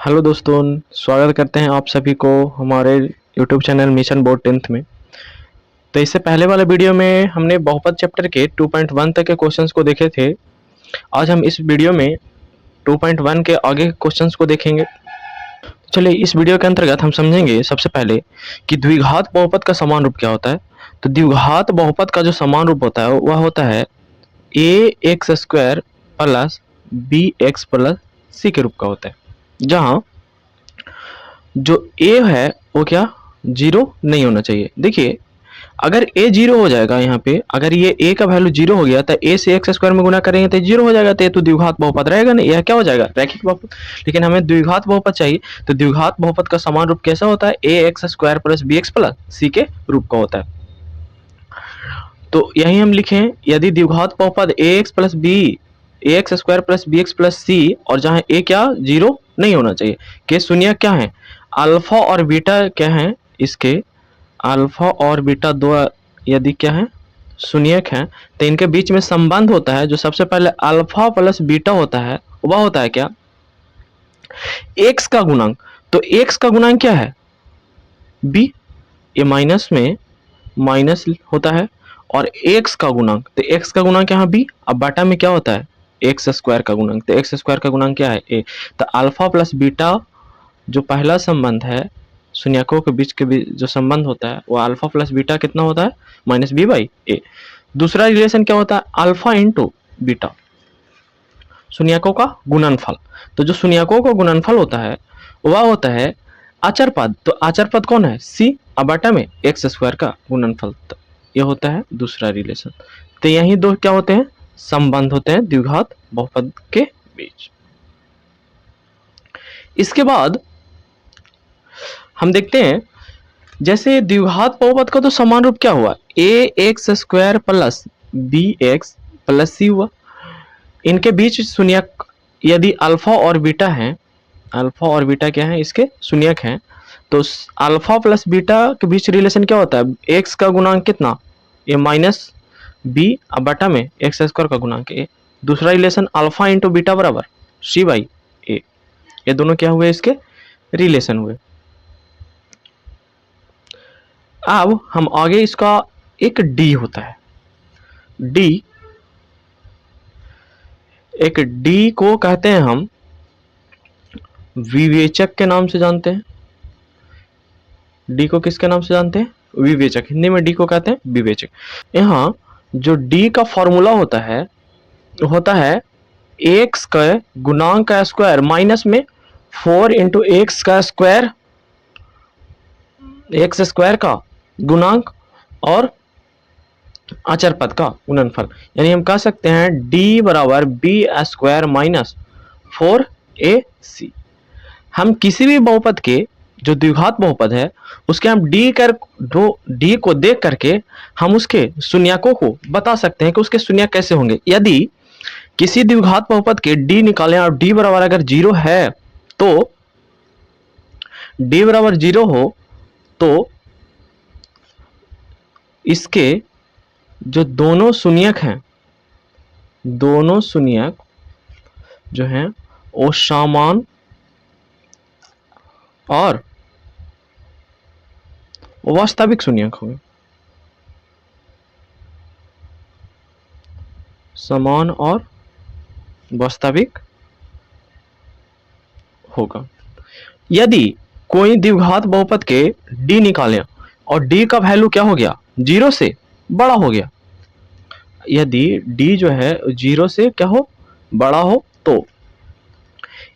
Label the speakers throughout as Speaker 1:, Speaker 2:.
Speaker 1: Hello दोस्तों, स्वागत करते हैं आप सभी को हमारे YouTube channel mission board 10th में। तो इससे पहले वाले वीडियो में हमने बहुपद चैप्टर के 2.1 तक के क्वेश्चंस को देखे थे। आज हम इस वीडियो में 2.1 के आगे के क्वेश्चंस को देखेंगे। चलिए, इस वीडियो के अंतर्गत हम समझेंगे सबसे पहले कि द्विघात बहुपद का समान रूप क्या होता है। तो द्विघात बहुपद का जो समान रूप होता है वह होता है a x square plus b x plus c के रूप का होता है, जहाँ जो ए है वो क्या जीरो नहीं होना चाहिए। देखिए, अगर ए जीरो हो जाएगा, यहाँ पे अगर ये ए का वैल्यू जीरो हो गया तो ए से एक्स स्क्वायर में गुना करेंगे तो जीरो हो जाएगा, तो ये तो द्विघात बहुपद रहेगा नहीं, यह क्या हो जाएगा रैखिक बहुपद। लेकिन हमें द्विघात बहुपद चाहिए, तो द्विघात बहुपद का समान रूप कैसा होता है, a x square plus b x plus c के रूप का होता है। तो यही हम लिखें, यदि द्विघात बहुपद a x plus b a x square plus b x plus c, और जहां ए क्या जीरो नहीं होना चाहिए, के शून्य क्या है, अल्फा और बीटा क्या है इसके, अल्फा और बीटा दो यदि क्या है शून्यक है, तो इनके बीच में संबंध होता है। जो सबसे पहले अल्फा प्लस बीटा होता है वह होता है क्या, एक्स का गुणांक। तो एक्स का गुणांक क्या है, बी, ये माइनस में माइनस होता है, और एक्स का गुणांक, तो एक्स का गुणांक यहाँ बी, अब बाटा में क्या होता है एक्स स्क्वायर का गुणांक, तो एक्स स्क्वायर का गुणांक क्या है ए। तो अल्फा प्लस बीटा जो पहला संबंध है, शून्यकों के बीच जो संबंध होता है वो अल्फा प्लस बीटा कितना होता है माइनस बी बाई ए। दूसरा रिलेशन क्या होता है, अल्फा इंटू बीटा, शून्यकों का गुणनफल। तो जो शून्यकों का गुणनफल होता है वह होता है आचर पद। तो आचर पद कौन है, सी, अब बाटा में एक्स स्क्वायर का गुणनफल। तो ये होता है दूसरा रिलेशन। तो यही दो क्या होते हैं, संबंध होते हैं द्विघात बहुपद के बीच। इसके बाद हम देखते हैं, जैसे द्विघात बहुपद का तो समान रूप क्या हुआ, a x square plus b x plus c हुआ। इनके बीच शून्यक यदि अल्फा और बीटा है, अल्फा और बीटा क्या है इसके शून्यक हैं, तो अल्फा प्लस बीटा के बीच रिलेशन क्या होता है, एक्स का गुणांक कितना, ए माइनस बी, अब बटा में एक्स स्क्वायर का गुणांक ए। दूसरा रिलेशन अल्फा इंटू बीटा बराबर सी बाई ए। ये दोनों क्या हुए, इसके रिलेशन हुए। अब हम आगे, इसका एक डी होता है, डी, एक डी को कहते हैं हम विवेचक के नाम से जानते हैं। डी को किसके नाम से जानते हैं, विवेचक, हिंदी में डी को कहते हैं विवेचक। यहाँ जो डी का फॉर्मूला होता है एक्स का गुणांक का स्क्वायर माइनस में 4 इंटू एक्स का स्क्वायर, एक्स स्क्वायर का गुणांक और अचर पद का गुणनफल। यानी हम कह सकते हैं डी बराबर बी स्क्वायर माइनस 4ac। हम किसी भी बहुपद के जो द्विघात बहुपद है उसके हम डी को देख करके हम उसके शून्यकों को बता सकते हैं कि उसके शून्य कैसे होंगे। यदि किसी द्विघात बहुपद के डी निकालें और डी बराबर अगर जीरो है, तो डी बराबर जीरो हो तो इसके जो दोनों शून्यक हैं, दोनों शून्यक जो हैं वो समान और वास्तविक शून्यक होंगे, समान और वास्तविक होगा। यदि कोई द्विघात बहुपद के डी निकालें और डी का वैल्यू क्या हो गया, जीरो से बड़ा हो गया, यदि डी जो है जीरो से क्या हो बड़ा हो, तो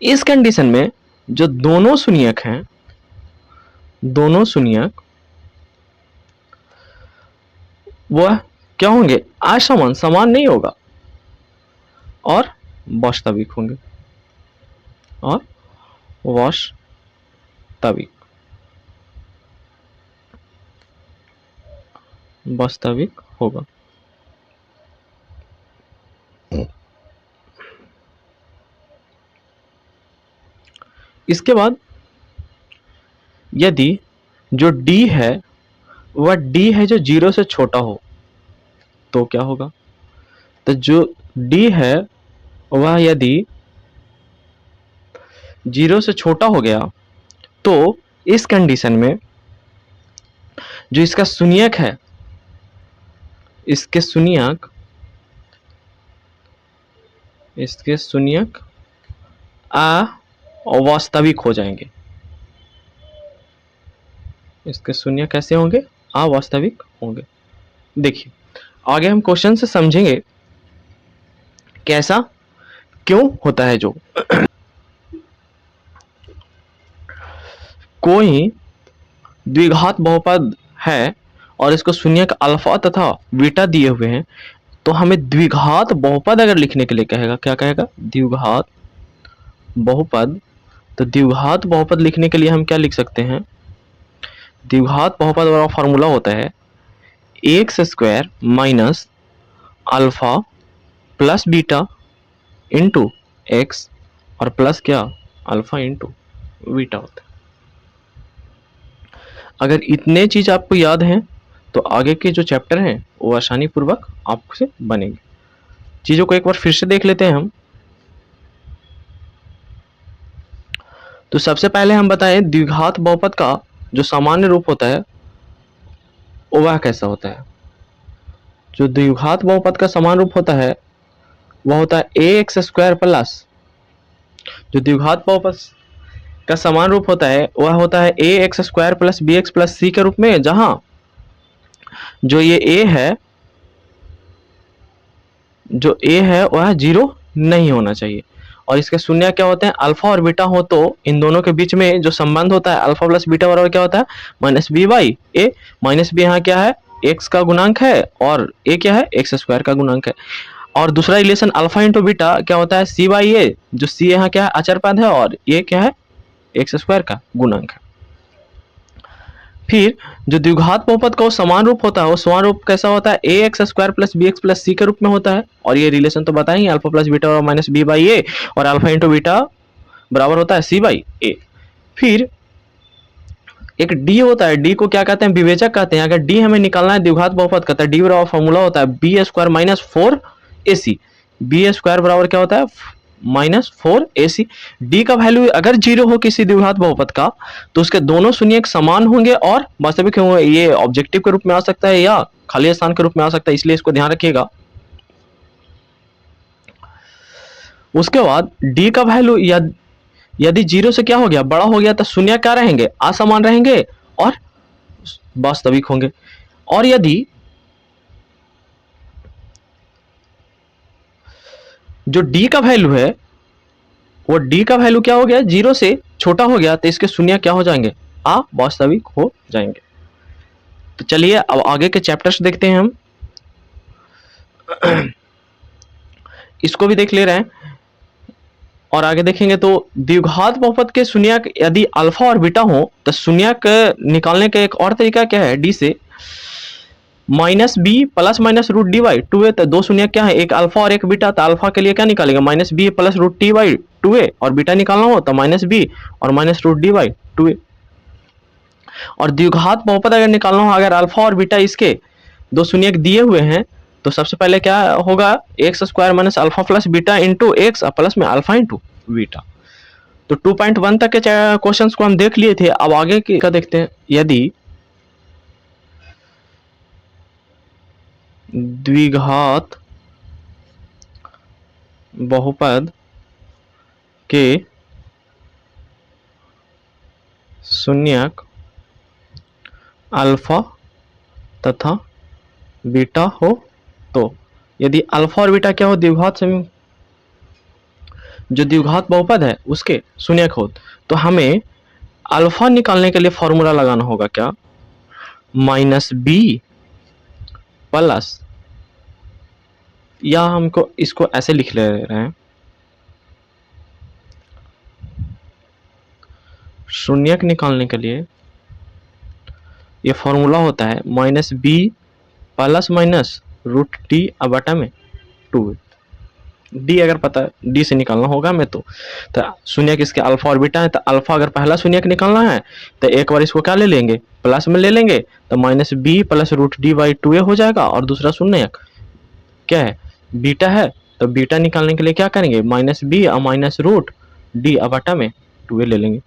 Speaker 1: इस कंडीशन में जो दोनों शून्यक हैं, दोनों शून्यक वह क्या होंगे, असमान, समान नहीं होगा, और वास्तविक होंगे, और वास्तविक वास्तविक होगा। इसके बाद यदि जो d है वह d है जो जीरो से छोटा हो, तो क्या होगा, तो जो d है वह यदि 0 से छोटा हो गया तो इस कंडीशन में जो इसका शून्यक है, इसके शून्यक अवास्तविक हो जाएंगे। इसके शून्य कैसे होंगे? अवास्तविक होंगे। देखिए आगे हम क्वेश्चन से समझेंगे कैसा क्यों होता है। जो कोई द्विघात बहुपद है और इसको शून्यक अल्फा तथा बीटा दिए हुए हैं, तो हमें द्विघात बहुपद अगर लिखने के लिए कहेगा, क्या कहेगा? द्विघात बहुपद। तो द्विघात बहुपद लिखने के लिए हम क्या लिख सकते हैं? द्विघात बहुपद वाला फॉर्मूला होता है x square minus alpha plus beta into x और प्लस क्या? अल्फा इंटू बीटा होता है। अगर इतने चीज आपको याद हैं तो आगे के जो चैप्टर हैं वो आसानी पूर्वक आपसे बनेंगे। चीजों को एक बार फिर से देख लेते हैं हम। तो सबसे पहले हम बताएं द्विघात बहुपद का जो सामान्य रूप होता है वह कैसा होता है। जो द्विघात बहुपद का समान रूप होता है वह होता है ए एक्स स्क्वायर प्लस, जो द्विघात बहुपद का समान रूप होता है वह होता है a x square plus b x plus c के रूप में, जहां जो ये ए है वह 0 नहीं होना चाहिए। और इसके शून्य क्या होते हैं? अल्फा और बीटा हो तो इन दोनों के बीच में जो संबंध होता है अल्फा प्लस बीटा बराबर क्या होता है? Minus B by A. Minus B यहाँ क्या है? एक्स का गुणांक है और ए क्या है? एक्स स्क्वायर का गुणांक है। और दूसरा रिलेशन अल्फा इंटू बीटा क्या होता है? सी बाई ए, जो सी यहाँ क्या है? अचर पद है और ये क्या है? एक्स स्क्वायर का गुणांक है। फिर जो द्विघात बहुपद का समान रूप होता है वो समान रूप कैसा होता है? A x square plus b x plus c के रूप में होता है। और ये रिलेशन तो बताएंगे अल्फा प्लस बीटा और माइनस बी बाई ए, और अल्फा इंटू बीटा बराबर होता है सी बाई ए। फिर एक डी होता है, डी को क्या कहते हैं? विवेचक कहते हैं। अगर डी हमें निकालना है द्विघात बहुपद का, तो डी बराबर फॉर्मूला होता है B square minus 4ac। B square बराबर क्या होता है? Minus 4ac। डी का वैल्यू अगर 0 हो किसी द्विघात बहुपद का तो उसके दोनों शून्यक समान होंगे और वास्तविक होंगे। ये ऑब्जेक्टिव के रूप में आ सकता है या खाली स्थान के रूप में आ सकता है, इसलिए इसको ध्यान रखिएगा। उसके बाद डी का वैल्यू यदि 0 से क्या हो गया? बड़ा हो गया, तो शून्य क्या रहेंगे? असमान रहेंगे और वास्तविक होंगे। और यदि जो डी का वैल्यू है वो डी का वैल्यू क्या हो गया? 0 से छोटा हो गया, तो इसके शून्य क्या हो जाएंगे? अवास्तविक हो जाएंगे। तो चलिए अब आगे के चैप्टर्स देखते हैं हम। इसको भी देख ले रहे हैं और आगे देखेंगे। तो द्विघात बहुपद के शून्यक यदि अल्फा और बीटा हो तो शून्यक निकालने का एक और तरीका क्या है? डी से minus B plus minus root D by 2a। तो दो शून्यक क्या है? एक अल्फा और एक बीटा। तो अल्फा के लिए क्या निकालेगा? Minus B plus root D by 2a। और बीटा निकालना हो तो माइनस बी और minus root D by 2a। और द्विघात बहुपद अगर निकालना हो, अगर अल्फा और बीटा इसके दो शून्यक दिए हुए हैं, तो सबसे पहले क्या होगा? X square minus alpha plus beta into x plus में अल्फा इंटू बीटा। तो 2.1 तक के क्वेश्चंस को हम देख लिए थे। अब आगे का देखते हैं। यदि द्विघात बहुपद के शून्यक अल्फा तथा बीटा हो, तो यदि अल्फा और बीटा क्या हो? द्विघात समूह, जो द्विघात बहुपद है उसके शून्यक हो, तो हमें अल्फा निकालने के लिए फॉर्मूला लगाना होगा क्या? माइनस बी प्लस, या हमको इसको ऐसे लिख ले रहे हैं, शून्यक निकालने के लिए ये फॉर्मूला होता है minus B plus minus root D बटा में 2। डी अगर पता है, डी से निकालना होगा हमें। तो शून्यक इसके अल्फा और बीटा है, तो अल्फा अगर पहला शून्यक निकालना है तो एक बार इसको क्या ले लेंगे? प्लस में ले लेंगे, तो minus B plus root D by 2a हो जाएगा। और दूसरा शून्यक क्या है? बीटा है। तो बीटा निकालने के लिए क्या करेंगे? माइनस बी और माइनस रूट डी बटा में 2a ले लेंगे।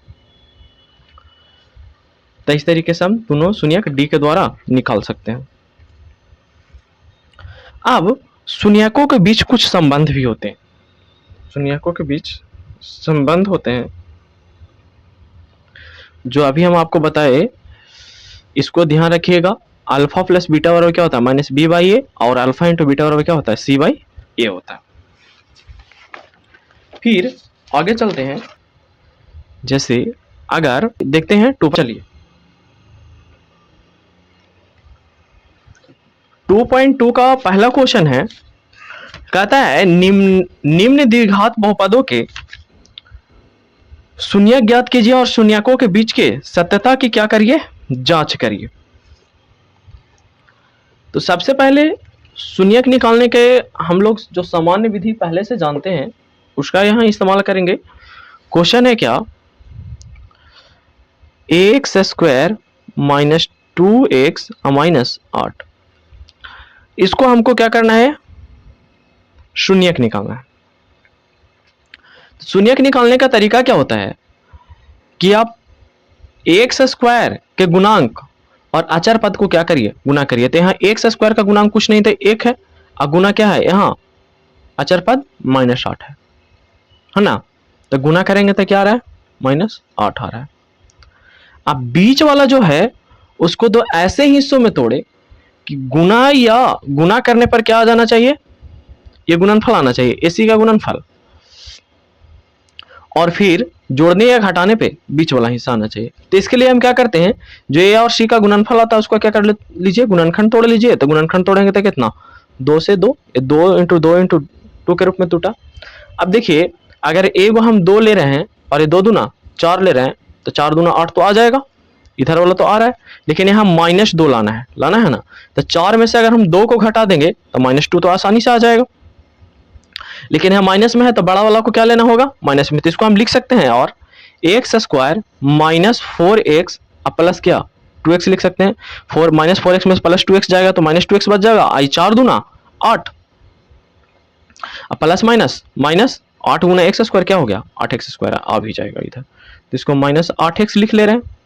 Speaker 1: तो इस तरीके से हम दोनों शून्यक डी के द्वारा निकाल सकते हैं। अब शून्यकों के बीच कुछ संबंध भी होते हैं, शून्यकों के बीच संबंध होते हैं जो अभी हम आपको बताए, इसको ध्यान रखिएगा। अल्फा प्लस बीटा बराबर क्या होता है, माइनस बी बाई ए, और अल्फा इंटू बीटा बराबर क्या होता है, सी बाई ए होता है। फिर आगे चलते हैं, जैसे अगर देखते हैं चलिए 2.2 का पहला क्वेश्चन है, कहता है निम्न द्विघात बहुपदों के शून्यक ज्ञात कीजिए और शून्यकों के बीच के सत्यता की क्या करिए, जांच करिए। तो सबसे पहले शून्यक निकालने के हम लोग जो सामान्य विधि पहले से जानते हैं उसका यहां इस्तेमाल करेंगे। क्वेश्चन है क्या, x square minus 2x minus 8, इसको हमको क्या करना है, शून्यक निकालना है। शून्यक निकालने का तरीका क्या होता है कि आप एक्स स्क्वायर के गुणांक और अचर पद को क्या करिए, गुना करिए। तो यहाँ एक्स स्क्वायर का गुणांक कुछ नहीं था, 1 है, और गुना क्या है, यहाँ अचर पद -8 है ना। तो गुना करेंगे तो क्या आ रहा है, -8 आ रहा है। अब बीच वाला जो है उसको दो ऐसे हिस्सों में तोड़े कि गुना या गुना करने पर क्या आ जाना चाहिए, ये गुणनफल आना चाहिए, इसी का गुणनफल, और फिर जोड़ने या घटाने पे बीच वाला हिस्सा आना चाहिए। तो इसके लिए हम क्या करते हैं, जो ए और सी का गुणनफल आता है उसको क्या कर लीजिए, गुणनखंड तोड़ लीजिए। तो गुणनखंड तोड़ेंगे तो कितना, 2 से 2, 2 इंटू 2 इंटू 2 के रूप में टूटा। अब देखिए अगर ए को हम 2 ले रहे हैं और ये 2 दूना 4 ले रहे हैं, तो 4 दूना 8 तो आ जाएगा, इधर वाला तो आ रहा है, लेकिन यहाँ -2 लाना है ना। तो 4 में से अगर हम 2 को घटा देंगे तो -2 तो आसानी से आ जाएगा, लेकिन यहाँ माइनस में है तो बड़ा वाला को क्या लेना होगा, माइनस में। तो इसको हम लिख सकते हैं, और एक्स स्क्वायर माइनस 4x अब प्लस क्या 2x लिख सकते हैं। 4x में प्लस 2x जाएगा तो -2x बच जाएगा, आई 4 दूना 8, अब प्लस माइनस माइनस 8 गुना एक्स स्क्वायर क्या हो गया, 8x स्क्वायर आ भी जाएगा इधर। तो इसको -8x लिख ले रहे हैं।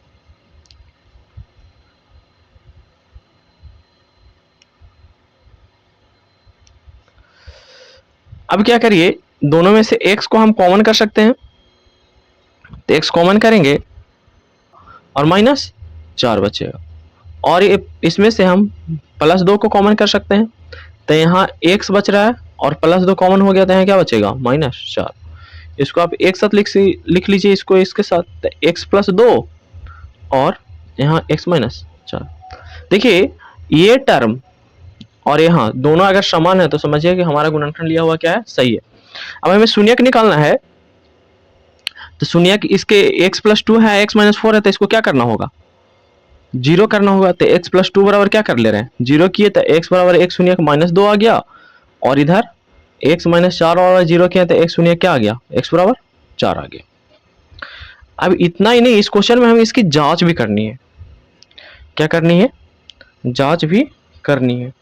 Speaker 1: अब क्या करिए, दोनों में से x को हम कॉमन कर सकते हैं, तो x कॉमन करेंगे और -4 बचेगा, और ये इसमें से हम +2 को कॉमन कर सकते हैं। तो यहाँ x बच रहा है और +2 कॉमन हो गया, तो यहाँ क्या बचेगा, -4। इसको आप एक साथ लिख लीजिए, इसको इसके साथ, तो x + 2 और यहाँ x - 4। देखिए ये टर्म और यहाँ दोनों अगर समान है तो समझिए कि हमारा गुणनखंड लिया हुआ क्या है, सही है। अब हमें शून्यक निकालना है, तो शून्यक इसके x + 2 है, x - 4 है, तो इसको क्या करना होगा, 0 करना होगा। तो x + 2 बराबर क्या कर ले रहे हैं, 0 किए, तो x बराबर x शून्यक -2 आ गया, और इधर x - 4 और 0 किया तो x शून्यक क्या आ गया, x बराबर 4 आ गया। अब इतना ही नहीं, इस क्वेश्चन में हमें इसकी जांच भी करनी है। क्या करनी है, जांच भी करनी है।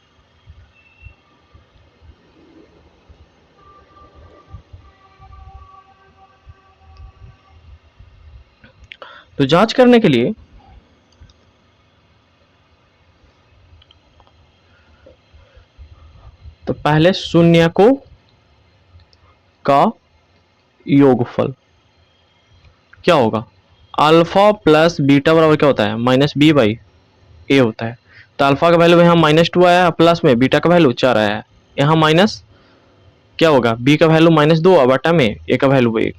Speaker 1: तो जांच करने के लिए तो पहले शून्यकों का योगफल क्या होगा, अल्फा प्लस बीटा बराबर क्या होता है, -b/a होता है। तो अल्फा का वैल्यू यहाँ -2 आया है, प्लस में बीटा का वैल्यू 4 आया है, यहाँ माइनस क्या होगा, b का वैल्यू -2 बटा में a का वैल्यू 1,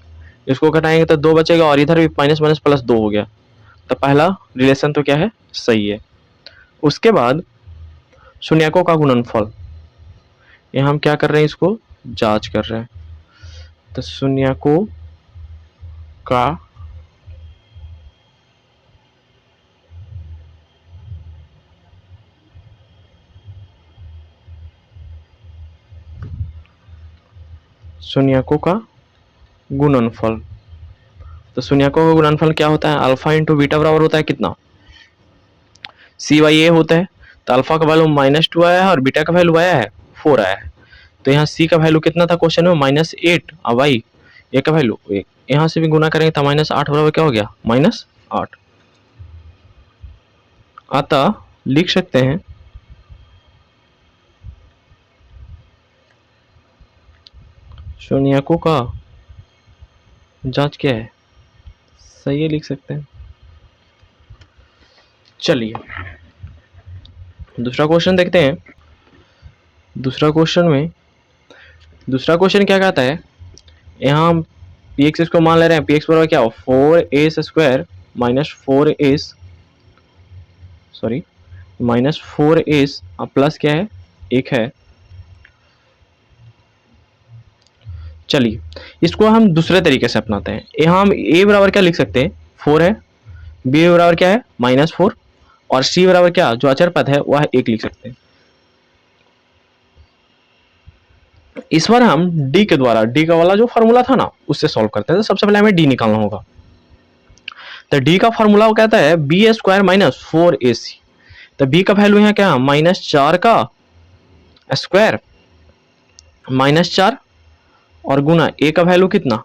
Speaker 1: इसको घटाएंगे तो 2 बचेगा, और इधर भी +2 हो गया। तो पहला रिलेशन तो क्या है, सही है। उसके बाद शून्यकों का गुणनफल, यहाँ हम क्या कर रहे हैं, इसको जांच कर रहे हैं। तो शून्यकों का शून्यकों का गुणनफल, तो शून्यकों का गुणनफल क्या होता है, अल्फा इंटू बीटा बराबर होता है कितना, c/a होता है। तो अल्फा का वैल्यू -2 आया है और बीटा का वैल्यू आया है 4 आया है। तो यहाँ c का वैल्यू कितना था क्वेश्चन में, -8, अब भाई ए का वैल्यू 1, यहाँ से भी गुना करेंगे तो -8 बराबर क्या हो गया, -8। अतः लिख सकते हैं शून्यकों का जांच क्या है, सही है, लिख सकते हैं। चलिए दूसरा क्वेश्चन देखते हैं। दूसरा क्वेश्चन क्या कहता है, यहाँ हम पी एक्स को मान ले रहे हैं, पी एक्स बराबर क्या हो, 4a² minus 4s sorry -4s अब प्लस क्या है, 1 है। चलिए इसको हम दूसरे तरीके से अपनाते हैं। यहाँ हम a बराबर क्या लिख सकते हैं, 4 है, b बराबर क्या है, -4, और c बराबर क्या, जो अचर पद है वह 1 लिख सकते हैं। इस बार हम d के द्वारा, d का वाला जो फॉर्मूला था ना उससे सॉल्व करते हैं। तो सबसे पहले हमें d निकालना होगा। तो d का फॉर्मूला वो कहता है b² - 4ac। तो b का वैल्यू यहाँ क्या, -4 का स्क्वायर -4 और गुना a का वैल्यू कितना,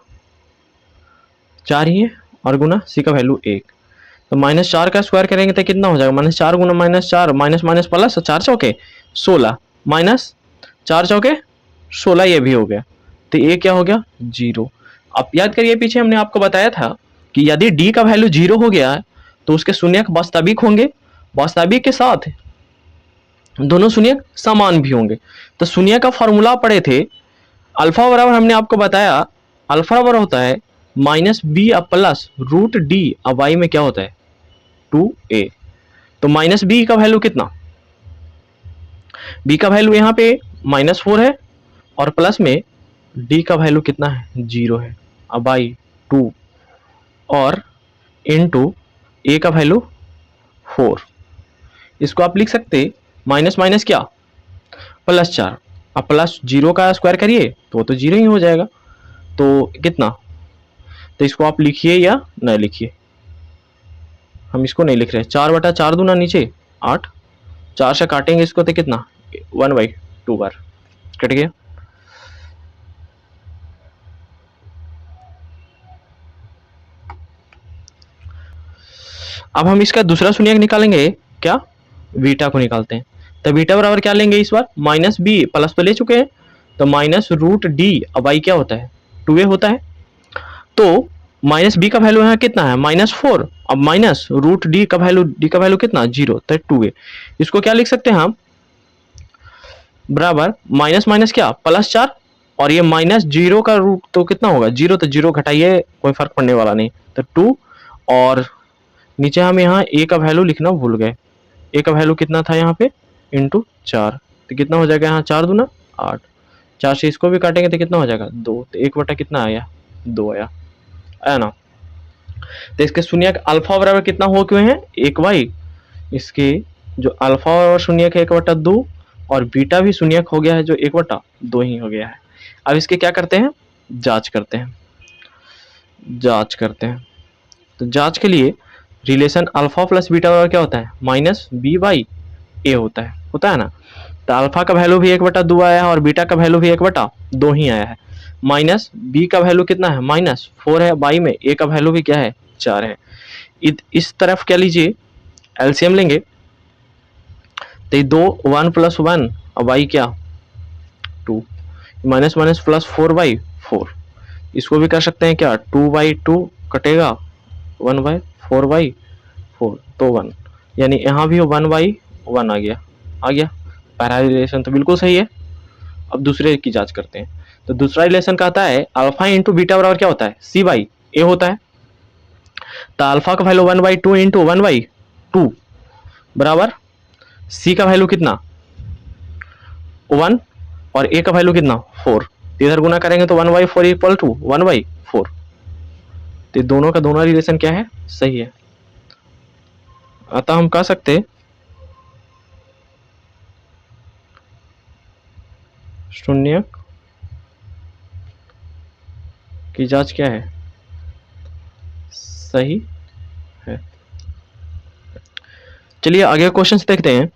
Speaker 1: 4 ही है, और गुना c का वैल्यू 1। तो -4 का स्क्वायर करेंगे तो कितना हो जाएगा, -4 गुना -4 माइनस माइनस प्लस, 4 चौके 16 माइनस 4 चौके 16, ये भी हो गया। तो ये क्या हो गया, 0। अब याद करिए पीछे हमने आपको बताया था कि यदि d का वैल्यू 0 हो गया तो उसके शून्यक वास्तविक होंगे, वास्तविक के साथ दोनों शून्यक समान भी होंगे। तो शून्य का फॉर्मूला पढ़े थे, अल्फा बराबर हमने आपको बताया, अल्फा बराबर होता है -b प्लस √d अब y में क्या होता है 2a। तो -b का वैल्यू कितना, b का वैल्यू यहाँ पे -4 है और प्लस में d का वैल्यू कितना है, 0 है। अब y 2 और इनटू a का वैल्यू 4। इसको आप लिख सकते माइनस माइनस क्या, +4। अब प्लस 0 का स्क्वायर करिए तो 0 ही हो जाएगा। तो कितना, तो इसको आप लिखिए या न लिखिए, हम इसको नहीं लिख रहे। 4/4 दूना नीचे 8, 4 से काटेंगे इसको तो कितना, 1/2 बार कट गया। अब हम इसका दूसरा शून्यक निकालेंगे, क्या, बीटा को निकालते हैं। तो बीटा बराबर क्या लेंगे इस बार, -b प्लस तो ले चुके हैं, तो -√d अब y क्या होता है 2a होता है। तो -b का वैल्यू यहाँ कितना है, -4, अब -√d का वैल्यू, d का वैल्यू कितना 0, तो 2a। इसको क्या लिख सकते हैं हम, बराबर माइनस माइनस क्या +4, और ये -0 का रूट तो कितना होगा 0, तो 0 घटाइए कोई फर्क पड़ने वाला नहीं, तो 2, और नीचे हम यहाँ a का वैल्यू लिखना भूल गए। a का वैल्यू कितना था यहाँ पे, इंटू 4, तो कितना हो जाएगा यहाँ 4 दूना 8, 4 से इसको भी काटेंगे तो कितना हो जाएगा 2, तो 1 बटा कितना आया 2 आया ना। तो इसके शून्यक अल्फा बराबर कितना हो क्यों है 1/, इसके जो अल्फा और शून्यक है 1/2, और बीटा भी शून्यक हो गया है जो 1/2 ही हो गया है। अब इसके क्या करते हैं, जांच करते हैं। तो जांच के लिए रिलेशन अल्फा प्लस बीटा बराबर क्या होता है, -b/a होता है ना। तो अल्फा का वैल्यू भी 1/2 आया है और बीटा का वैल्यू भी 1/2 ही आया है। -b का वैल्यू कितना है, -4 है, y में a का वैल्यू भी क्या है 4 है। इस तरफ क्या लीजिए, एलसीएम लेंगे, तो ये 2 1 + 1 और y क्या 2, माइनस माइनस प्लस 4/4। इसको भी कर सकते हैं क्या, 2/2 कटेगा 1/4/4, तो 1, यानी यहाँ भी 1/1 आ गया। पहला रिलेशन तो बिल्कुल सही है। अब दूसरे की जांच करते हैं। तो दूसरा रिलेशन कहता है अल्फा इंटू बीटा बराबर क्या होता है, c/a होता है। तो अल्फा का वैल्यू 1/2 इंटू 1/2 बराबर c का वैल्यू कितना 1 और a का वैल्यू कितना 4, इधर गुना करेंगे तो 1/4 इक्वल टू 1/4। तो दोनों का दोनों रिलेशन क्या है, सही है। अतः हम कह सकते शून्यक की जांच क्या है, सही है। चलिए आगे क्वेश्चन देखते हैं।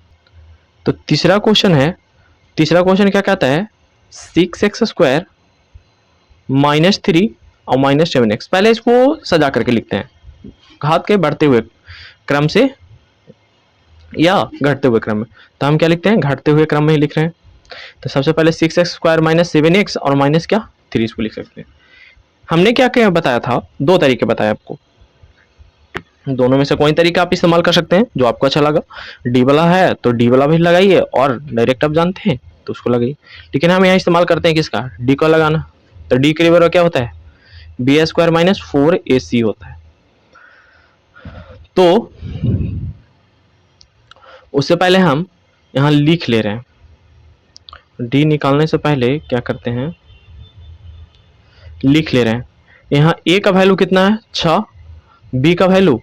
Speaker 1: तो तीसरा क्वेश्चन क्या कहता है, 6x² - 3 और -7x। पहले इसको सजा करके लिखते हैं, घात के बढ़ते हुए क्रम से या घटते हुए क्रम में। तो हम क्या लिखते हैं, घटते हुए क्रम में ही लिख रहे हैं। तो सबसे पहले 6x² -7x और माइनस क्या 3 इसको लिख सकते हैं। हमने क्या क्या बताया था, दो तरीके बताए आपको, दोनों में से कोई तरीका आप इस्तेमाल कर सकते हैं जो आपको अच्छा लगा। डी वाला है तो डी वाला भी लगाइए, और डायरेक्ट आप जानते हैं तो उसको लगाइए। लेकिन हम यहाँ इस्तेमाल करते हैं किसका, डी को लगाना। तो डी के बराबर क्या होता है, b² - 4ac होता है। तो उससे पहले हम यहाँ लिख ले रहे हैं, डी निकालने से पहले क्या करते हैं, लिख ले रहे हैं। यहाँ ए का वैल्यू कितना है 6, बी का वैल्यू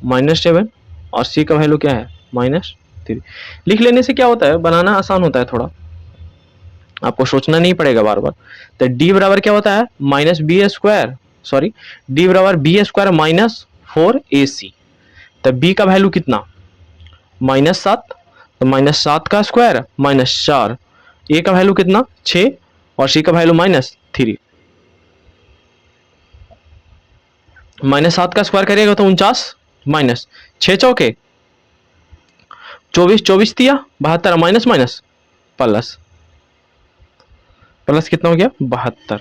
Speaker 1: -7 और सी का वैल्यू क्या है -3। लिख लेने से क्या होता है, बनाना आसान होता है थोड़ा, आपको सोचना नहीं पड़ेगा बार बार। तो डी बराबर क्या होता है डी बराबर b² - 4ac। तो बी का वैल्यू कितना -7, तो -7 का स्क्वायर -4, ए का वैल्यू कितना 6 और सी का वैल्यू -3। -7 का स्क्वायर करिएगा तो 49 माइनस 6 चौके 24, 24 दिया 72, माइनस माइनस प्लस, प्लस कितना हो गया 72।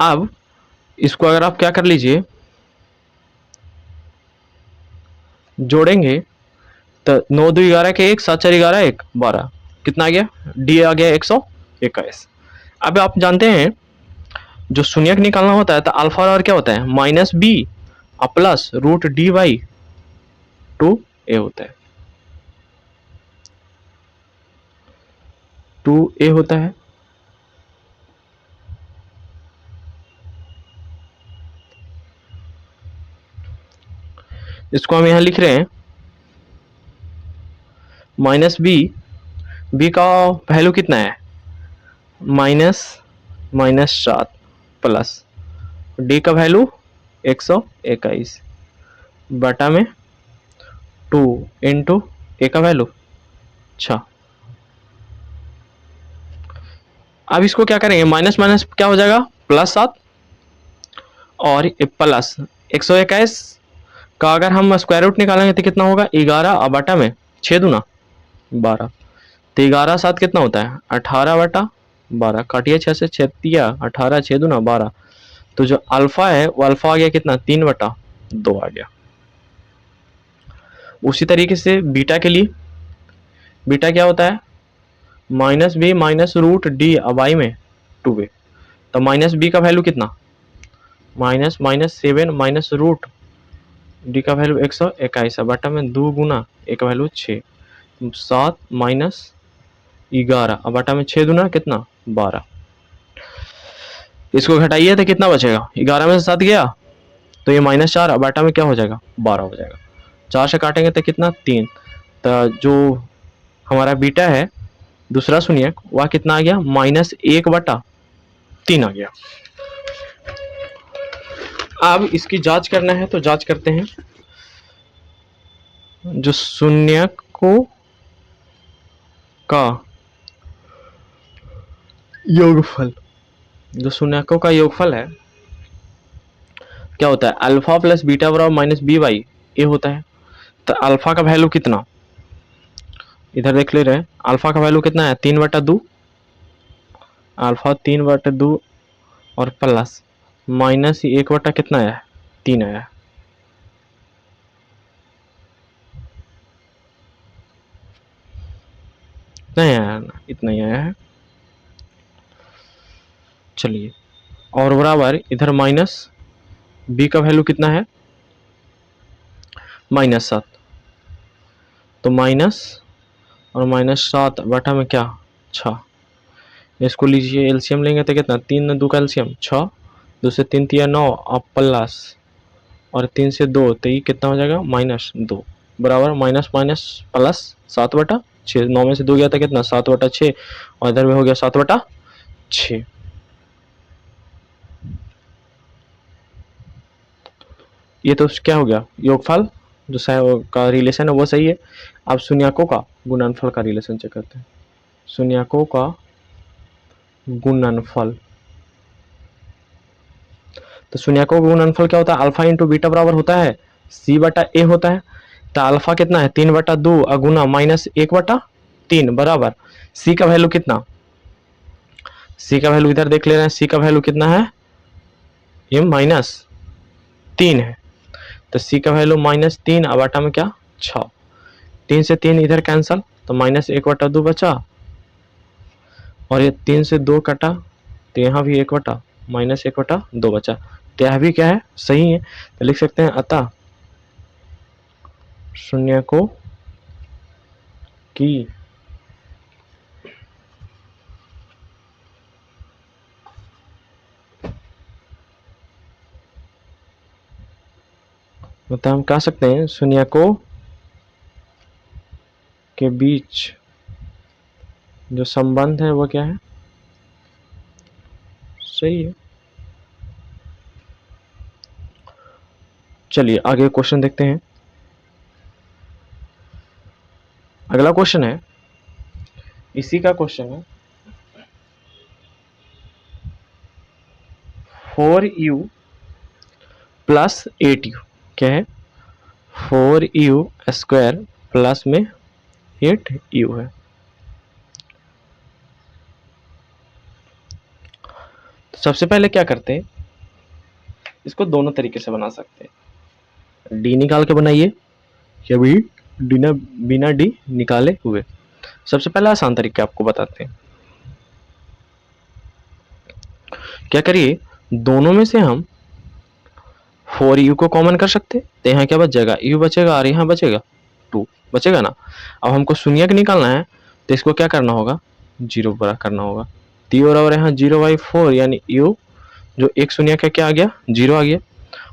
Speaker 1: अब इसको अगर आप क्या कर लीजिए, जोड़ेंगे तो 9 2 11 के 1, 7 4 11 1 12, कितना आ गया, डी आ गया 121। अब आप जानते हैं जो शून्यक निकालना होता है तो अल्फा और क्या होता है -b प्लस √d/2a होता है, 2a होता है। इसको हम यहां लिख रहे हैं -b का वैल्यू कितना है -7 प्लस डी का वैल्यू 121 बटा में 2 इंटू ए का वैल्यू 6। अब इसको क्या करेंगे, माइनस माइनस क्या हो जाएगा +7 और प्लस 121 का अगर हम स्क्वायर रूट निकालेंगे तो कितना होगा 11 और बटा में 6 दूना 12। तो 11 7 कितना होता है 18 बटा 12, काटिए 6 से 6 दिया 18, 6 दूना 12। तो जो अल्फा है वो अल्फा आ गया कितना 3 बटा 2 आ गया। उसी तरीके से बीटा के लिए, बीटा क्या होता है -b माइनस √d वाई में 2a। तो -b का वैल्यू कितना -7 माइनस रूट डी का वैल्यू 121 बटा में 2 गुना ए का वैल्यू 6, 7 माइनस 11 और बटा में 6 दूना कितना 12। इसको घटाइए तो कितना बचेगा, 11 में से 7 गया तो ये -4 और बटा में क्या हो जाएगा 12 हो जाएगा। 4 से काटेंगे तो कितना 3। तो जो हमारा बीटा है दूसरा सुनिए वह कितना आ गया -1 बटा 3 आ गया। अब इसकी जांच करना है तो जांच करते हैं, जो शून्यकों का योगफल, जो शून्यकों का योगफल है क्या होता है अल्फा प्लस बीटा बराबर -b/a होता है। तो अल्फा का वैल्यू कितना, इधर देख ले रहे हैं, अल्फा का वैल्यू कितना है 3/2, अल्फा 3/2 और प्लस -1 बटा कितना आया 3 आया। नहीं आया ना, इतना ही आया है। चलिए और बराबर इधर माइनस b का वैल्यू कितना है -7, तो माइनस और -7 बटा में क्या 6। इसको लीजिए एलसीएम लेंगे तो कितना 3 2 का एलसीएम 6, 2 से 3 तिया 9 और प्लस और 3 से 2 तो ये कितना हो जाएगा -2 बराबर माइनस माइनस प्लस 7 बटा 6, 9 में से 2 गया था कितना 7/6 और इधर भी हो गया 7/6। ये तो क्या हो गया योगफल जो का रिलेशन है वो सही है। अब शून्यकों का गुणनफल का रिलेशन चेक करते हैं। शून्यकों का गुणनफल, तो शून्यकों का गुणनफल क्या होता है अल्फा इंटू बीटा बराबर होता है C/A होता है। तो अल्फा कितना है 3/2 गुना -1/3 बराबर C का वैल्यू कितना, C का वैल्यू इधर देख ले रहे हैं, C का वैल्यू कितना है ये -3 है। तो C का वैल्यू -3 अब आटा में क्या 6, 3 से 3 इधर कैंसल तो -1/2 बचा और ये 3 से 2 कटा तो यहाँ भी -1/2 बचा। तो यह भी क्या है सही है। तो लिख सकते हैं अतः शून्यकों की मतलब हम कह सकते हैं शून्यकों के बीच जो संबंध है वो क्या है सही है। चलिए आगे क्वेश्चन देखते हैं। अगला क्वेश्चन है, इसी का क्वेश्चन है 4u + 8u, क्या है 4u² प्लस में 8u है। तो सबसे पहले क्या करते हैं, इसको दोनों तरीके से बना सकते हैं। डी निकाल के बनाइए या भी बिना डी निकाले हुए। सबसे पहला आसान तरीका आपको बताते हैं। क्या करिए दोनों में से हम 4u को कॉमन कर सकते हैं तो यहाँ क्या बच जाएगा u बचेगा और यहाँ बचेगा 2 बचेगा ना। अब हमको शून्यक निकालना है तो इसको क्या करना होगा 0 बड़ा करना होगा। तो और यहाँ 0/4 यानी u जो एक शून्य का क्या आ गया 0 आ गया।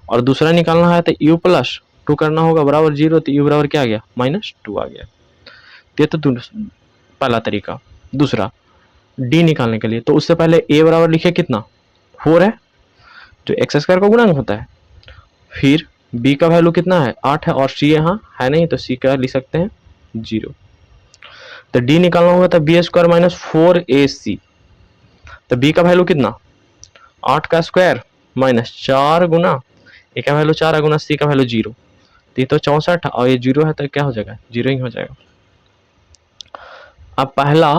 Speaker 1: और दूसरा निकालना है तो u + 2 करना होगा बराबर 0, तो u बराबर क्या आ गया -2 आ गया। ये तो पहला तरीका। दूसरा d निकालने के लिए तो उससे पहले a बराबर लिखे कितना 4 है जो x² का गुणांक होता है। फिर b का वैल्यू कितना है 8 है और c यहाँ है नहीं तो c का लिख सकते हैं 0। तो d निकालना होगा तो b² - 4ac। तो b का वैल्यू कितना 8 का स्क्वायर -4 गुना a का वैल्यू 4 गुना c का वैल्यू 0। तो ये तो 64 और ये 0 है तो क्या हो जाएगा 0 ही हो जाएगा। अब पहला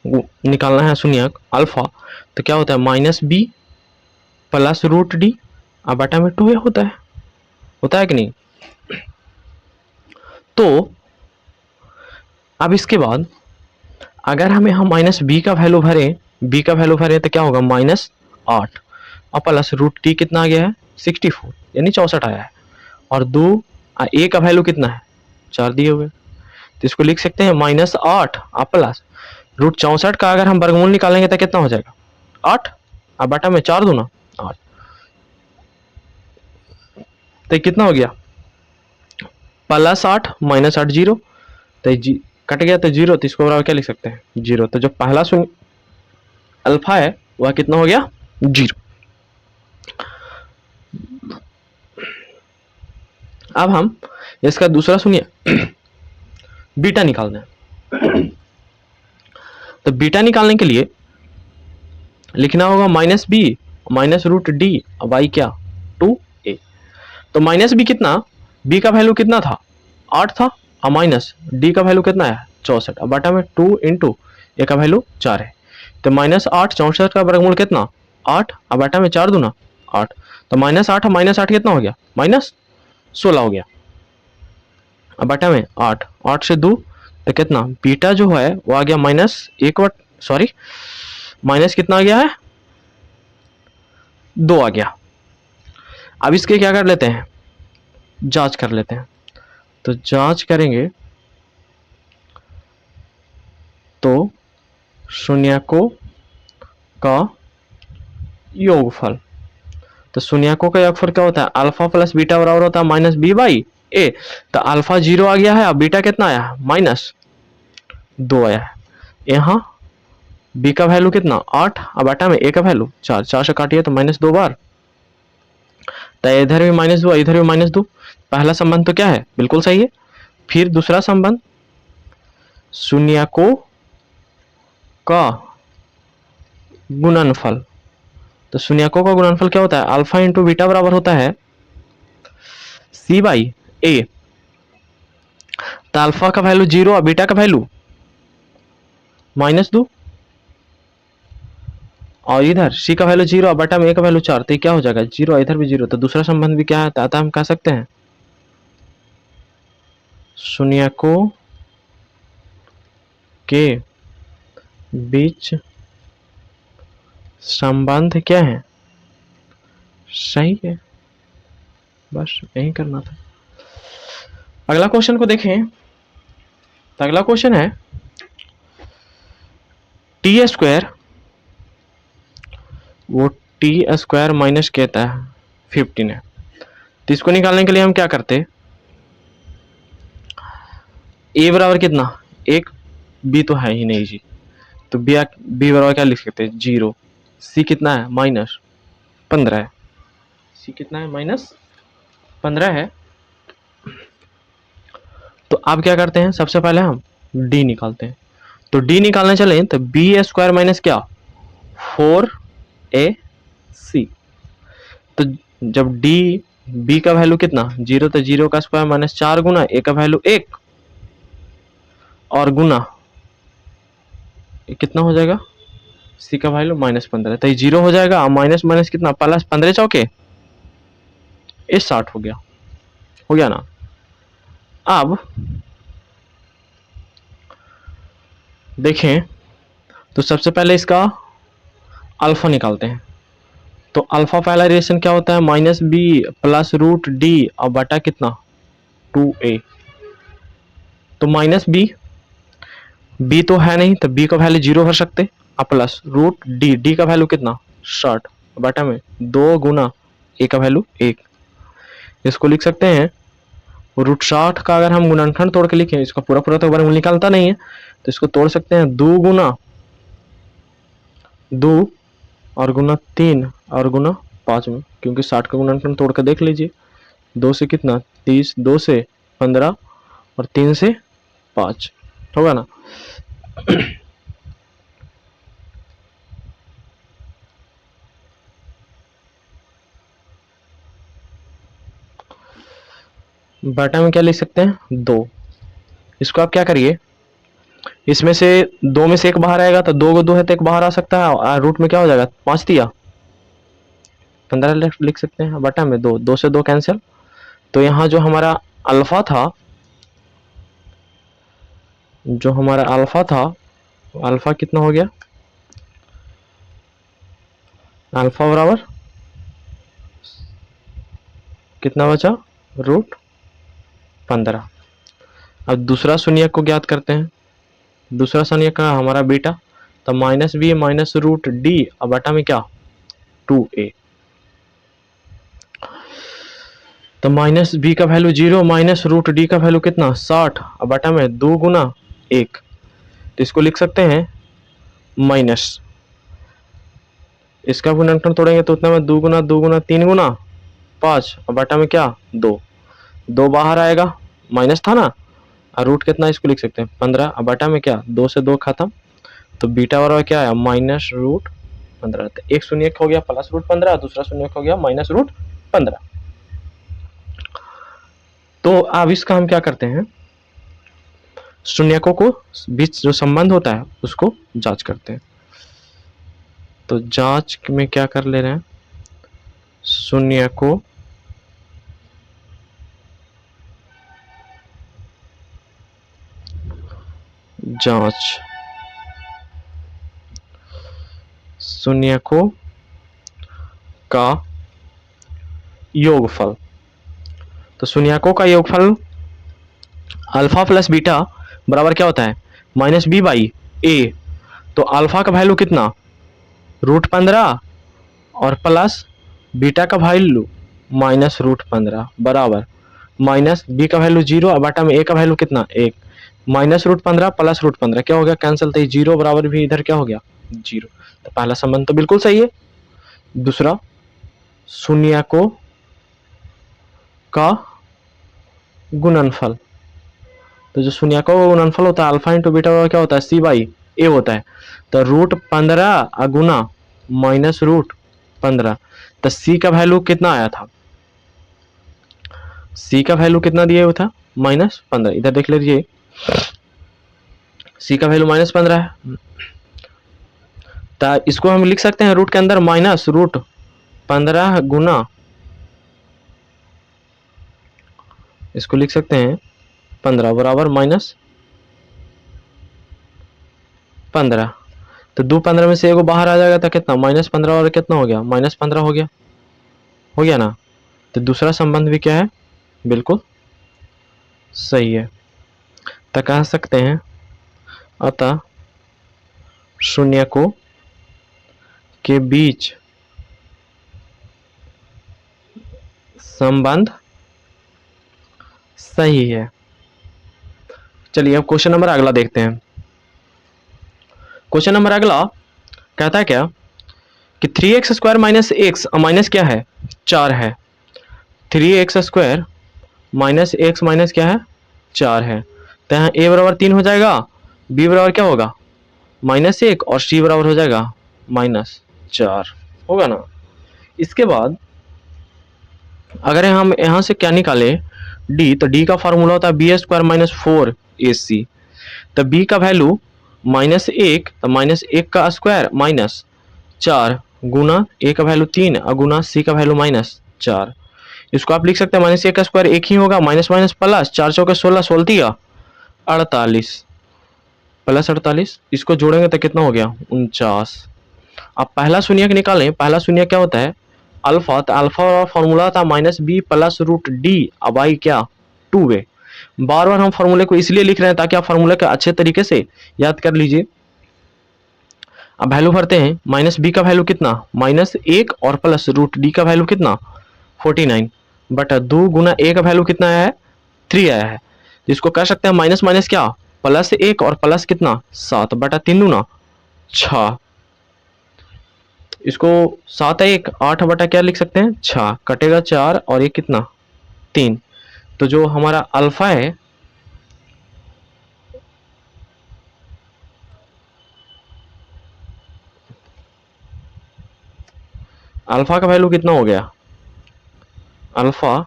Speaker 1: निकालना है शून्यक अल्फा तो क्या होता है -b + √d अब बटा में 2a होता है कि नहीं। तो अब इसके बाद अगर हम यहाँ -b का वैल्यू भरें तो क्या होगा -8 और प्लस √d कितना आ गया है 64 यानी 64 आया है। और a का वैल्यू कितना है 4 दिए हुए तो इसको लिख सकते हैं -8 और प्लस √64 का अगर हम वर्गमूल निकालेंगे तो कितना हो जाएगा 8 और बटा में 4 दूना 8। तो कितना हो गया +8 -8 0 तो कट गया तो 0 तो इसको बराबर क्या लिख सकते हैं 0। तो जो पहला शून्य अल्फा है वह कितना हो गया 0। अब हम इसका दूसरा शून्य बीटा निकालना है। तो बीटा निकालने के लिए लिखना होगा -b -√d और y क्या 2a। तो -b कितना b का वैल्यू कितना था 8 था और माइनस d का वैल्यू कितना है 64 और बटा में 2 × a का वैल्यू 4 है। तो -8 64 का वर्गमूल कितना 8 और बटा में 4 दूना 8। तो -8 और -8 कितना हो गया -16 हो गया और बटा में 8 8 से 2 तो कितना बीटा जो है वो आ गया माइनस कितना आ गया है 2 आ गया। अब इसके क्या कर लेते हैं जांच कर लेते हैं। तो जांच करेंगे तो शून्यकों का योगफल, तो शून्यकों का योगफल क्या होता है अल्फा + बीटा बराबर होता है -b/a। तो अल्फा 0 आ गया है और बीटा कितना आया 2 आया है। यहाँ b का वैल्यू कितना 8 और बटा में a का वैल्यू 4, 4 से काटिए तो -2 बार, तो इधर भी -2 इधर भी -2। पहला संबंध तो क्या है, बिल्कुल सही है। फिर दूसरा संबंध, शून्यकों का गुणनफल। तो शून्यकों का गुणनफल क्या होता है, अल्फा इंटू बीटा बराबर होता है c बाई ए। तो अल्फा का वैल्यू 0 और बीटा का वैल्यू -2, और इधर c का वैल्यू 0 और बटा में a का वैल्यू 4, तो ये क्या हो जाएगा 0, इधर भी 0। तो दूसरा संबंध भी क्या है, अतः हम कह सकते हैं शून्यकों के बीच संबंध क्या है, सही है। बस यही करना था। अगला क्वेश्चन को देखें, तो अगला क्वेश्चन है टी स्क्वायर, वो टी स्क्वायर माइनस कहता है 15 है। तो इसको निकालने के लिए हम क्या करते, ए बराबर कितना 1, बी तो है ही नहीं जी, तो बी बराबर क्या लिख सकते हैं 0, सी कितना है -15 है, सी कितना है -15 है। तो अब क्या करते हैं, सबसे पहले हम डी निकालते हैं। तो डी निकालने चले तो बी स्क्वायर माइनस क्या 4ac। तो जब डी बी का वैल्यू कितना 0, तो 0 का स्क्वायर -4 गुना ए का वैल्यू 1 और गुना कितना हो जाएगा सी का वैल्यू -15, तो ये 0 हो जाएगा और माइनस माइनस कितना प्लस 15 चौके ये 60 हो गया ना। अब देखें तो सबसे पहले इसका अल्फा निकालते हैं। तो अल्फा पहला रिलेशन क्या होता है -b प्लस √d और बटा कितना 2a। तो b तो है नहीं, तो b का वैल्यू 0 भर सकते और प्लस √d का वैल्यू कितना 60 बटा में 2 गुना a का वैल्यू 1। इसको लिख सकते हैं √60 का अगर हम गुणनखंड तोड़ के लिखें, इसका पूरा पूरा तो वर्गमूल निकालता नहीं है, तो इसको तोड़ सकते हैं 2 गुना 2 और गुना 3 और गुना 5 में, क्योंकि 60 का गुणनखंड तोड़ कर देख लीजिए, 2 से कितना 30, 2 से 15 और 3 से 5 होगा ना। बटा में क्या लिख सकते हैं 2। इसको आप क्या करिए, इसमें से 2 में से 1 बाहर आएगा, तो 2 को 2 है तो 1 बाहर आ सकता है, और रूट में क्या हो जाएगा 5 दिया 15 लिख सकते हैं, बटा में 2, 2 से 2 कैंसिल। तो यहाँ जो हमारा अल्फा था, अल्फा कितना हो गया, अल्फा बराबर कितना बचा √15। अब दूसरा शून्यक को ज्ञात करते हैं। दूसरा शून्यक का हमारा बीटा, तो -b माइनस √d और बटा में क्या 2a। तो -b का वैल्यू 0 माइनस √d का वैल्यू कितना 60 और बटा में 2 गुना 1। तो इसको लिख सकते हैं माइनस, इसका गुणनखंड तोड़ेंगे तो उतना में 2 गुना 2 गुना 3 गुना 5 और बटा में क्या 2 बाहर आएगा, माइनस था ना, और रूट कितना इसको लिख सकते हैं 15 और बटा में क्या 2 से 2 खत्म। तो बीटा बराबर क्या आया -√15। तो एक शून्यक हो गया +√15, दूसरा शून्यक हो गया -√15। तो अब इसका हम क्या करते हैं, शून्यकों को बीच जो संबंध होता है उसको जांच करते हैं। तो जांच में क्या कर ले रहे हैं, शून्यकों जांच, शून्यकों का योगफल। तो शून्यकों का योगफल अल्फा प्लस बीटा बराबर क्या होता है -b बाई ए। तो अल्फा का वैल्यू कितना √15 और प्लस बीटा का वैल्यू -√15 बराबर -b का वैल्यू 0 और बटा में a का वैल्यू कितना 1। -√15 प्लस √15 क्या हो गया, कैंसिल, तो 0 बराबर भी इधर क्या हो गया, 0। तो पहला संबंध तो बिल्कुल सही है। दूसरा, शून्यकों का गुणनफल, तो जो शून्यकों का गुणनफल होता है अल्फा इंटू बीटा बराबर क्या होता है, c/a होता है। तो √15 गुना -√15, तो c का वैल्यू कितना आया था, c का वैल्यू कितना दिया हुआ था, -15। इधर देख लीजिए, c का वैल्यू -15 है, तो इसको हम लिख सकते हैं रूट के अंदर -√15 गुना, इसको लिख सकते हैं 15 बराबर -15। तो 2 15 में से एगो बाहर आ जाएगा तो कितना, -15 और कितना हो गया, -15 हो गया ना। तो दूसरा संबंध भी क्या है, बिल्कुल सही है। तो कह सकते हैं अतः शून्यकों के बीच संबंध सही है। चलिए अब क्वेश्चन नंबर अगला देखते हैं। क्वेश्चन नंबर अगला कहता है क्या कि 3x² माइनस एक्स, माइनस क्या है, 4 है। 3x² माइनस एक्स माइनस क्या है, 4 है। तो यहाँ a बराबर 3 हो जाएगा, b बराबर क्या होगा, -1 और c बराबर हो जाएगा -4 होगा ना। इसके बाद अगर हम यहाँ से क्या निकाले d, तो d का फॉर्मूला होता है b² माइनस 4ac। तो b का वैल्यू -1, तो -1 का स्क्वायर -4 गुना a का वैल्यू 3 और गुना c का वैल्यू -4। इसको आप लिख सकते हैं -1 का स्क्वायर 1 ही होगा, माइनस माइनस प्लस, 4 चौके 16, 16 48 प्लस 48, इसको जोड़ेंगे तो कितना हो गया, 49। अब पहला शून्यक निकालें, पहला शून्यक क्या होता है, अल्फा, तो अल्फा का फॉर्मूला था -b प्लस √d, अब आई क्या, 2a। बार बार हम फॉर्मूले को इसलिए लिख रहे हैं ताकि आप फॉर्मूले का अच्छे तरीके से याद कर लीजिए। अब वैल्यू भरते हैं, -b का वैल्यू कितना, -1 और प्लस √d का वैल्यू कितना, 49 बटा 2 गुना a का वैल्यू कितना आया है, 3 आया है। इसको कह सकते हैं माइनस माइनस क्या, +1 और प्लस कितना, 7 बटा 3 दूना 6। इसको 7 1 8 बटा क्या लिख सकते हैं, 6, कटेगा 4 और ये कितना 3। तो जो हमारा अल्फा है, अल्फा का वैल्यू कितना हो गया, अल्फा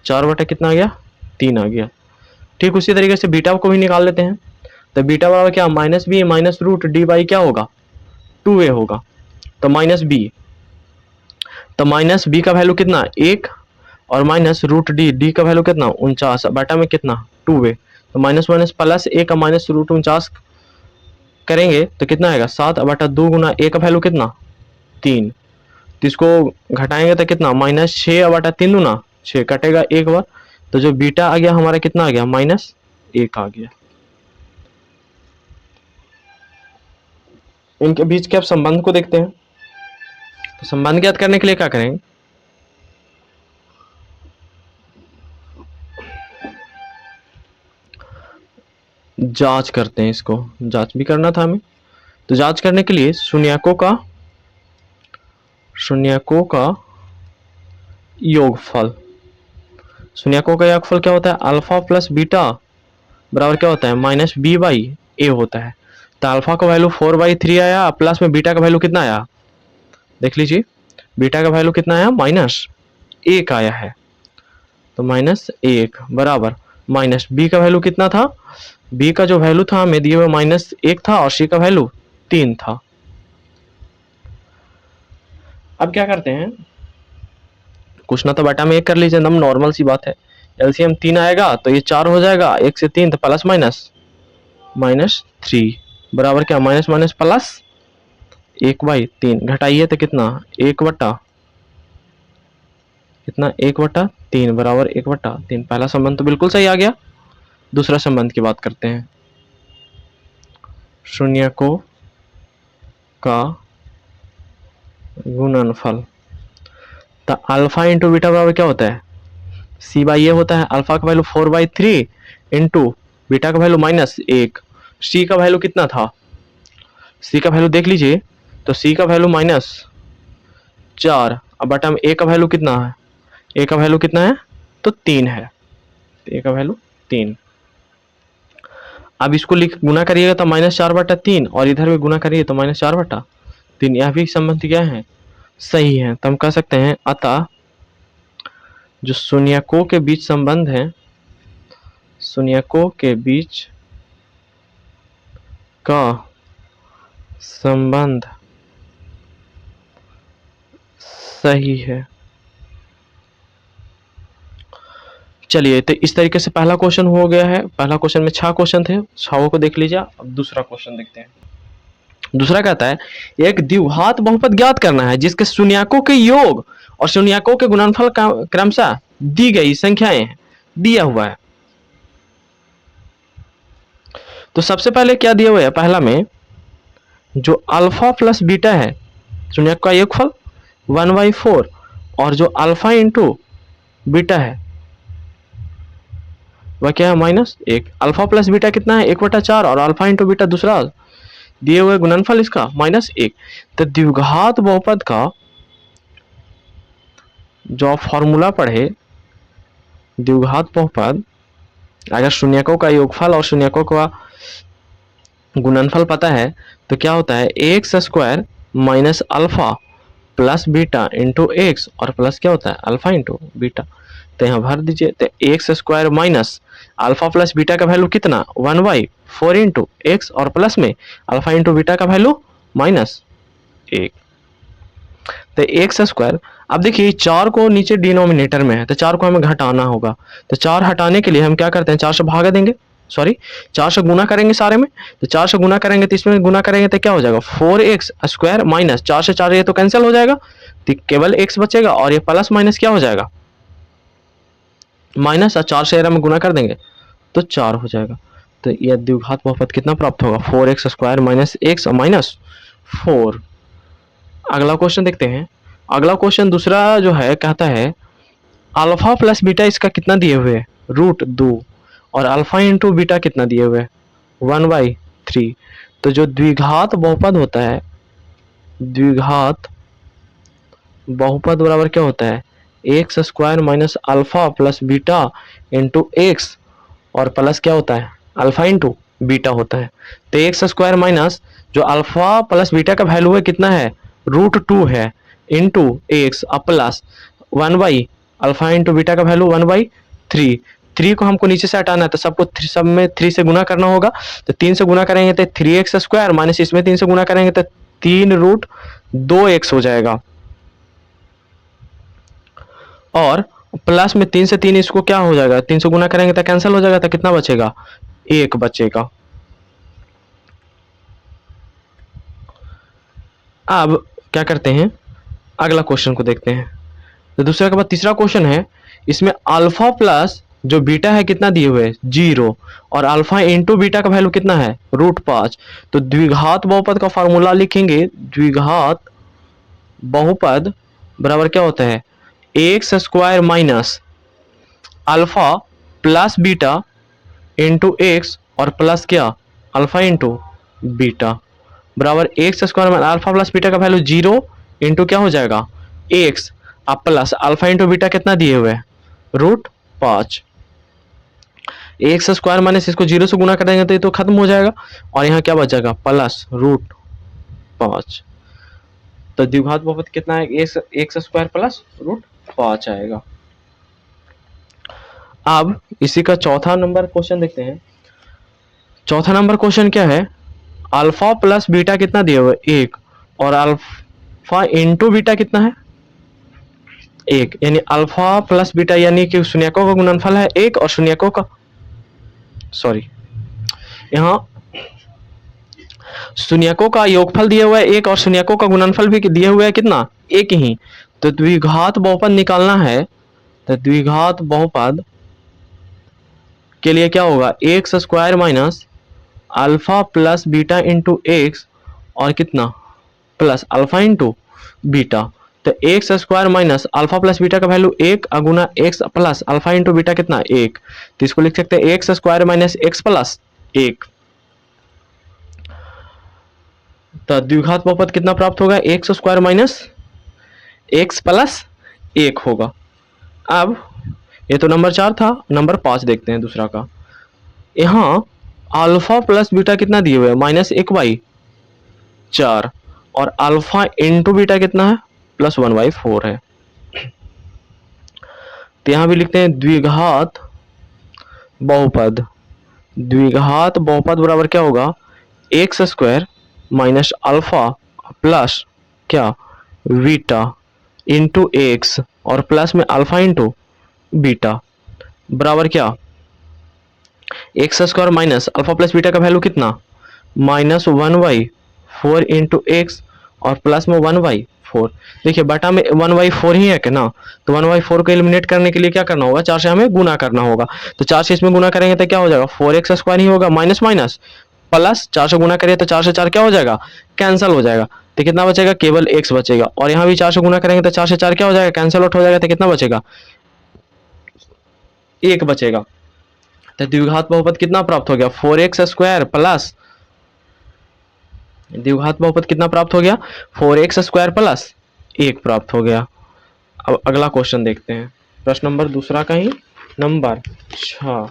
Speaker 1: 4 बटा कितना आ गया, 3 आ गया। ठीक उसी तरीके से बीटा को भी निकाल लेते हैं। तो बीटा बराबर क्या, -b माइनस √d क्या होगा, 2a होगा। तो -b, तो -b का वैल्यू कितना 1 और -√d का वैल्यू कितना 49 बटा में कितना 2a। तो माइनस माइनस प्लस 1 का -√49 करेंगे तो कितना आएगा 7 बटा 2 गुना a का वैल्यू कितना 3। तो इसको घटाएंगे तो कितना -6 बटा 3 दूना 6, कटेगा एक बार। तो जो बीटा आ गया हमारा कितना आ गया, -1 आ गया। इनके बीच के अब संबंध को देखते हैं। तो संबंध ज्ञात करने के लिए क्या करेंगे, जांच करते हैं, इसको जांच भी करना था हमें। तो जांच करने के लिए शून्यकों का योगफल, शून्यकों का योगफल क्या होता है, अल्फा प्लस बीटा बराबर क्या होता है, -b/a होता है। तो अल्फा का वैल्यू 4/3 आया, प्लस में बीटा का वैल्यू कितना आया, देख लीजिए, बीटा का वैल्यू कितना आया, -1 आया है। तो -1 बराबर -b का वैल्यू कितना था, b का जो वैल्यू था हमें दिए हुए -1 था और c का वैल्यू 3 था। अब क्या करते हैं, कुछ ना तो बटा में 1 कर लीजिए, एकदम नॉर्मल सी बात है। एलसीएम 3 आएगा तो ये 4 हो जाएगा, 1 से 3 तो प्लस -3 बराबर क्या, माइनस माइनस प्लस 1/3, घटाइए तो कितना 1 बटा कितना 1/3 बराबर 1/3। पहला संबंध तो बिल्कुल सही आ गया। दूसरा संबंध की बात करते हैं, शून्यकों का गुणनफल। तो अल्फा इंटू बीटा बराबर क्या होता है, c/a होता है। अल्फा का वैल्यू 4/3 इंटू बीटा का वैल्यू -1, सी का वैल्यू कितना था, सी का वैल्यू देख लीजिए, तो सी का वैल्यू -4, अब बटा में ए का वैल्यू कितना है, ए का वैल्यू कितना है, तो 3 है, ए का वैल्यू 3। अब इसको लिख गुना करिएगा तो -4/3, और इधर भी गुना करिए तो -4/3, यह भी संबंध क्या है, सही है। तो हम कह सकते हैं अतः जो शून्यकों के बीच संबंध है, शून्यकों के बीच का संबंध सही है। चलिए, तो इस तरीके से पहला क्वेश्चन हो गया है। पहला क्वेश्चन में 6 क्वेश्चन थे, 6 को देख लीजिए। अब दूसरा क्वेश्चन देखते हैं। दूसरा कहता है एक द्विघात बहुपद ज्ञात करना है जिसके शून्यकों के योग और शून्यकों के गुणनफल क्रमशः दी गई संख्याएं हैं, दिया हुआ है। तो सबसे पहले क्या दिया हुआ है, पहला में जो अल्फा प्लस बीटा है, शून्यक का योगफल 1/4, और जो अल्फा इंटू बीटा है वह क्या है, -1। अल्फा प्लस बीटा कितना है, 1/4, और अल्फा इंटू बीटा दूसरा दिए हुए गुणनफल इसका -1। तो द्विघात बहुपद का जो आप फॉर्मूला पढ़े, द्विघात बहुपद अगर शून्यकों का योगफल और शून्यकों का गुणनफल पता है तो क्या होता है, x square minus alpha plus beta into x, और प्लस क्या होता है, अल्फा इंटू बीटा। तो यहाँ भर दीजिए, तो x square minus alpha plus beta का वैल्यू कितना, 1/4 इंटू एक्स, और प्लस में अल्फा इंटू बीटा का वैल्यू -1। तो एक्स स्क्वायर, अब देखिए 4 को नीचे डिनोमिनेटर में है तो 4 को हमें घटाना होगा। तो 4 हटाने के लिए हम क्या करते हैं, 4 से भागा देंगे, सॉरी 4 से गुना करेंगे सारे में। तो 4 से गुना करेंगे तो इसमें गुना करेंगे तो क्या हो जाएगा, 4x स्क्वायर माइनस 4 से 4 ये तो कैंसिल हो जाएगा, तो केवल x बचेगा, और ये प्लस माइनस क्या हो जाएगा, माइनस, और 4 से हम गुना कर देंगे तो 4 हो जाएगा। तो यह द्विघात बहुपद कितना प्राप्त होगा, 4x square minus x minus 4। अगला क्वेश्चन देखते हैं। अगला क्वेश्चन दूसरा जो है कहता है अल्फा प्लस बीटा इसका कितना दिए हुए है, √2, और अल्फा इंटू बीटा कितना दिए हुए, 1/3। तो जो द्विघात बहुपद होता है, द्विघात बहुपद बराबर क्या होता है, x square minus alpha plus beta into x, और प्लस क्या होता है, अल्फा इंटू बीटा होता है। तो एक्स स्क्वायर माइनस जो अल्फा प्लस बीटा का वैल्यू है कितना है, √2 है, इंटू एक्स, अब प्लस 1/ अल्फा इंटू बीटा का वैल्यू 1/3। 3 को हमको नीचे से हटाना है तो सबको सब में 3 से गुना करना होगा। तो 3 से गुना करेंगे तो 3x स्क्वायर माइनस इसमें 3 से गुना करेंगे तो 3√2x हो जाएगा, और प्लस में 3 से 3 इसको क्या हो जाएगा, 3 से गुना करेंगे तो कैंसिल हो जाएगा, तो कितना बचेगा, 1 बचेगा। अब क्या करते हैं, अगला क्वेश्चन को देखते हैं। तो दूसरे के बाद तीसरा क्वेश्चन है, इसमें अल्फा प्लस जो बीटा है कितना दिए हुए, 0, और अल्फा इंटू बीटा का वैल्यू कितना है, √5। तो द्विघात बहुपद का फॉर्मूला लिखेंगे, द्विघात बहुपद बराबर क्या होता है, x square minus alpha plus beta into x, और प्लस क्या, अल्फा इंटू बीटा, बराबर x square minus alpha plus beta का वैल्यू 0 इंटू क्या हो जाएगा, एक्स, अब प्लस अल्फा इंटू बीटा कितना दिए हुए, √5। एक्स स्क्वायर माइनस इसको 0 से गुना करेंगे तो ये तो खत्म हो जाएगा, और यहाँ क्या बच जाएगा, प्लस √5। तो द्विघात बहुपद कितना है, एक्स स्क्वायर प्लस √5 आएगा। अब इसी का चौथा नंबर क्वेश्चन देखते हैं। चौथा नंबर क्वेश्चन क्या है, अल्फा प्लस बीटा कितना दिया हुआ है, 1, और अल्फा इंटू बीटा कितना है, 1, यानी अल्फा प्लस बीटा यानी कि शून्यकों का गुणनफल है 1, और शून्यकों का, सॉरी यहाँ शून्यकों का योगफल दिया हुआ है 1, और शून्यकों का गुणनफल भी दिया हुआ है कितना, 1 ही। तो द्विघात बहुपद निकालना है, तो द्विघात बहुपद के लिए क्या होगा, x square minus alpha plus beta into x, और कितना, प्लस अल्फा इंटू बीटा। तो x square minus alpha plus beta का वैल्यू 1 गुना x plus alpha into beta कितना 1, तो इसको लिख सकते हैं x square minus x plus 1। तो द्विघात बहुपद कितना प्राप्त होगा, x square minus x plus 1 होगा। अब ये तो नंबर 4 था, नंबर 5 देखते हैं दूसरा का। यहाँ अल्फा प्लस बीटा कितना दिए हुए है, -1/4, और अल्फा इंटू बीटा कितना है, +1/4 है। तो यहां भी लिखते हैं द्विघात बहुपद। द्विघात बहुपद बराबर क्या होगा, x square minus alpha plus क्या बीटा इंटू एक्स और प्लस में अल्फा इंटू बीटा बराबर क्या, x square minus alpha plus beta का वैल्यू कितना, -1/4 इंटू एक्स और प्लस में 1/4। देखिए बटा में 1/4 ही है कि ना, तो 1/4 को एलिमिनेट करने के लिए क्या करना होगा, 4 से हमें गुना करना होगा। तो 4 से इसमें गुना करेंगे तो क्या हो जाएगा, 4x स्क्वायर ही होगा, माइनस माइनस प्लस 4 से गुना करिए तो 4 से 4 क्या हो जाएगा, कैंसिल हो जाएगा। तो कितना बचेगा, केवल x बचेगा। और यहाँ भी 4 से गुना करेंगे तो 4 से 4 क्या हो जाएगा, कैंसिल आउट हो जाएगा। तो कितना बचेगा, 1 बचेगा। तो द्विघात बहुपद कितना प्राप्त हो गया, 4x स्क्वायर प्लस, द्विघात बहुपद कितना प्राप्त हो गया, 4x स्क्वायर प्लस 1 प्राप्त हो गया। अब अगला क्वेश्चन देखते हैं, प्रश्न नंबर दूसरा का ही नंबर 6।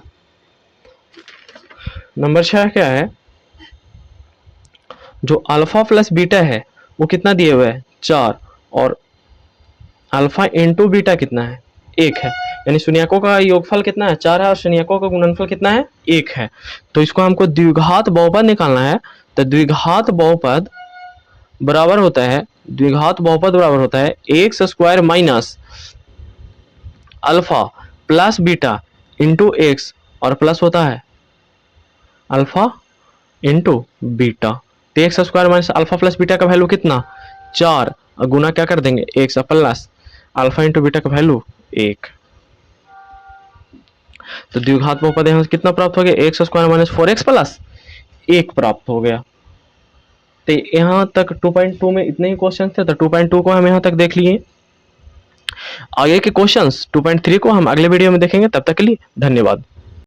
Speaker 1: नंबर 6 क्या है, जो अल्फा प्लस बीटा है वो कितना दिए हुए है, 4, और अल्फा इंटू बीटा कितना है, 1 है। यानी शून्यकों का योगफल कितना है, 4 है, और शून्यकों का गुणनफल कितना है, 1 है। तो इसको हमको द्विघात बहुपद निकालना है। तो द्विघात बहुपद बराबर होता है, द्विघात बहुपद बराबर होता है x square minus alpha plus beta into x और प्लस होता है अल्फा इंटू बीटा। तो x square minus alpha plus beta का वैल्यू कितना, 4, और गुना क्या कर देंगे, x plus alpha into beta का वैल्यू 1। तो द्विघात बहुपद यहाँ से कितना प्राप्त हो गया, x square minus 4x plus 1 प्राप्त हो गया। तो यहाँ तक 2.2 में इतने ही क्वेश्चन थे, तो 2.2 को हम यहाँ तक देख लिए। आगे के क्वेश्चंस 2.3 को हम अगले वीडियो में देखेंगे। तब तक के लिए धन्यवाद।